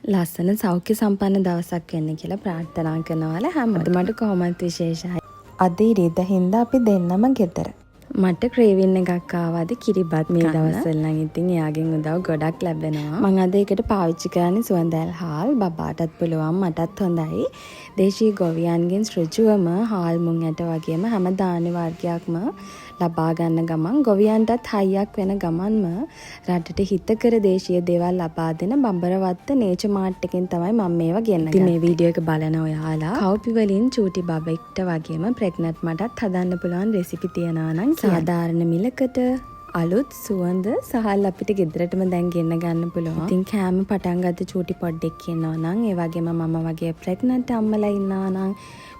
ලස්සන සෞඛ්‍ය සම්පන්න දවසක් වෙන්න කියලා ප්‍රාර්ථනා කරනවල හැමෝටම. මට කොහොමත් විශේෂයි. අද ඉරිදා හින්දා අපි දෙන්නම ගෙදර. මට ක්‍රේවින් එකක් ආවද කිරිබත් මේ දවස්වල නම් ඉතින් එයාගෙන් උදව් ගොඩක් ලැබෙනවා. මම අද ඒකට පාවිච්චි කරන්නේ සුවඳැල් හාල්. බබාටත් පුළුවන් මටත් හොඳයි. දේශීය ගොවියන්ගෙන් ඍජුවම හාල් මුං ඇට වගේම හැම ධාන්‍ය වර්ගයක්ම ලබා ගන්න ගමන් ගොවියන්ටත් හයියක් වෙන ගමන්ම රටට හිතකර දේශීය දේවල් ලබා දෙන බඹරවත්ත නේචර් මාර්ට් එකෙන් තමයි මම මේවා ගෙන්න ගත්තේ. මේ වීඩියෝ එක බලන ඔයාලා කව්පි වලින් චූටි බබෙක්ට වගේම ප්‍රෙග්නන්ට් මටත් හදන්න පුළුවන් රෙසිපි තියනවා නම් සාධාරණ මිලකට අලුත් සුවඳ සහල් අපිට ගෙදරටම දැන් ගෙන්න ගන්න පුළුවන්. ඉතින් කෑම පටන් ගත්ත චූටි පොඩ්ඩෙක් ඉන්නවා නම් ඒ වගේම මම වගේ ප්‍රෙග්නන්ට් අම්මලා ඉන්නවා නම්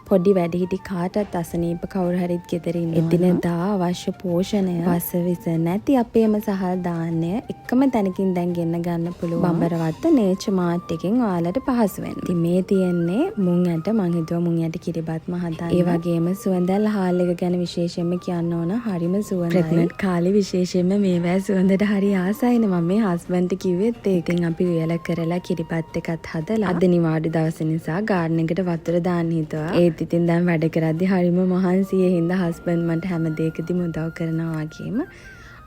පොඩි වැඩිහිටි කාටත් අසනීප කවුරු හරිත් ගෙදර ඉන්නවා. එදිනෙදා අවශ්‍ය පෝෂණය වසවිස නැති අපේම සහල් ධාන්‍ය එකම තැනකින් දැන් ගෙන්න ගන්න පුළුවන්. බඹරවත්ත නේචර් මාර්ට් එකෙන් ඔයාලට පහසු වෙන්න. ඉතින් මේ තියෙන්නේ මුං ඇට මං හිතුවා මුං ඇට කිරිබත්ම හදන්න. ඒ වගේම සුවඳල් හාල් එක ගැන විශේෂයෙන්ම කියන්න ඕන හරිම සුවඳයි. ප්‍රෙග්නන්ට් කාලේ විශේෂයෙන්ම මේවැ සුවඳට හරි ආසයිනේ. මම මේ හස්බන්ඩ්ට කිව්වෙත් ඒකෙන් අපි උයලා කරලා කිරිබත් එකත් හදලා අද නිවාඩු දවස නිසා ගාඩන් එකට වතුර දාන්න හිතුවා. ඉතින් දැන් වැඩ කරද්දි හරිම මහන්සියේ හින්දා හස්බන්ඩ් මට හැම දෙයකදීම උදව් කරනවා වගේම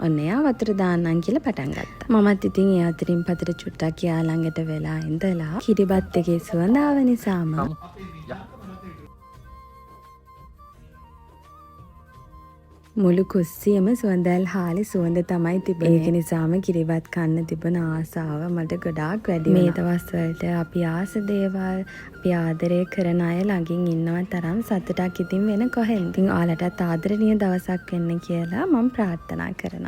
ඔන්න එයා වතුර දාන්නම් කියලා පටන් ගත්තා. මමත් ඉතින් ඒ අතරින් පතර චුට්ටක් යා ළඟට වෙලා ඉඳලා කිරිබත් එකේ සුවඳ ආව නිසාම මුළු කුස්සියම සුවඳල් හාලේ සුවඳ තමයි තිබෙන්නේ. ඒක නිසාම කිරිබත් කන්න තිබුණ ආසාව මට ගොඩාක් වැඩි වුණා. මේ දවස් වලට අපි ආස දේවල් අපි ආදරය කරන අය ළඟින් ඉන්නව තරම් සතුටක් ඉතින් වෙන කොහෙන්ද. ඉතින් ඔයාලටත් ආදරණීය දවසක් වෙන්න කියලා මම ප්‍රාර්ථනා කරනවා.